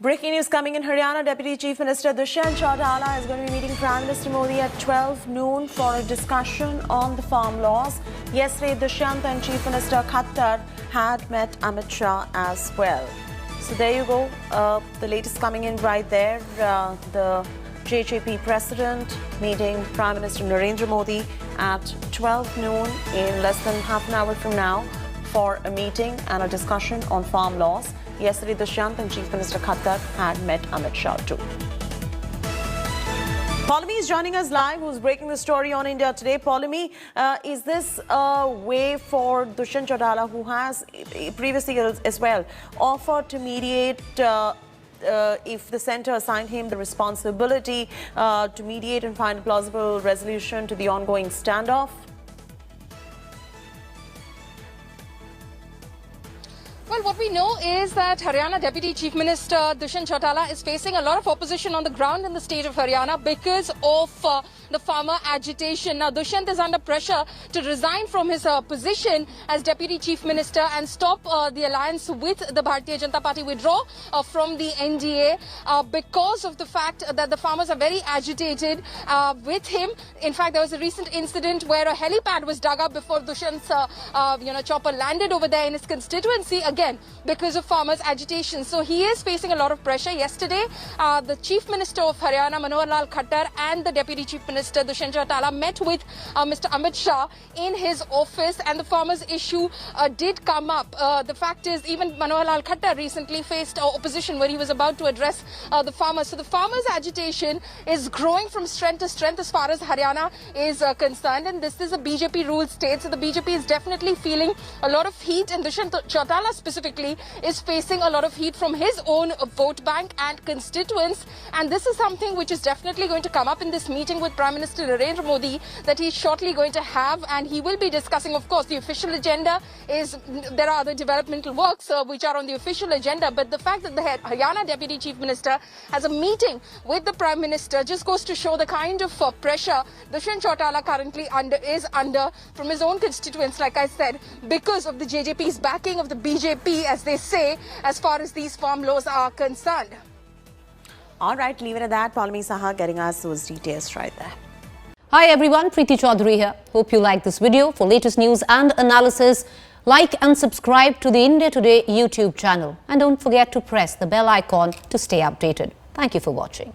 Breaking news coming in Haryana. Deputy Chief Minister Dushyant Chautala is going to be meeting Prime Minister Modi at 12 noon for a discussion on the farm laws. Yesterday, Dushyant and Chief Minister Khattar had met Amit Shah as well. So there you go. The latest coming in right there. The JJP President meeting Prime Minister Narendra Modi at 12 noon in less than half an hour from now for a meeting and a discussion on farm laws. Yesterday, Dushyant and Chief Minister Khattar had met Amit Shah too. Paulami is joining us live, who's breaking the story on India Today. Paulami, is this a way for Dushyant Chautala, who has previously as well offered to mediate if the centre assigned him the responsibility to mediate and find a plausible resolution to the ongoing standoff? Well, what we know is that Haryana Deputy Chief Minister Dushyant Chautala is facing a lot of opposition on the ground in the state of Haryana because of the farmer agitation. Now, Dushyant is under pressure to resign from his position as Deputy Chief Minister and stop the alliance with the Bharatiya Janata Party, withdraw from the NDA because of the fact that the farmers are very agitated with him. In fact, there was a recent incident where a helipad was dug up before Dushyant's chopper landed over there in his constituency, again because of farmers' agitation. So he is facing a lot of pressure. Yesterday, the Chief Minister of Haryana, Manohar Lal Khattar, and the Deputy Chief Minister Dushyant Chautala met with Mr. Amit Shah in his office, and the farmers' issue did come up. The fact is, even Manohar Lal Khattar recently faced opposition where he was about to address the farmers. So the farmers' agitation is growing from strength to strength as far as Haryana is concerned, and this is a BJP-ruled state, so the BJP is definitely feeling a lot of heat, and Dushyant Chautala specifically is facing a lot of heat from his own vote bank and constituents, and this is something which is definitely going to come up in this meeting with Prime Minister Narendra Modi that he's shortly going to have, and he will be discussing, of course, the official agenda is there are other developmental works which are on the official agenda, but the fact that the Haryana Deputy Chief Minister has a meeting with the Prime Minister just goes to show the kind of pressure Dushyant Chautala currently is under from his own constituents, like I said, because of the JJP's backing of the BJP, as they say, as far as these farm laws are concerned. All right, leave it at that. Paulami Saha getting us those details right there. Hi everyone, Preeti Chaudhary here. Hope you like this video. For latest news and analysis, like and subscribe to the India Today YouTube channel. And don't forget to press the bell icon to stay updated. Thank you for watching.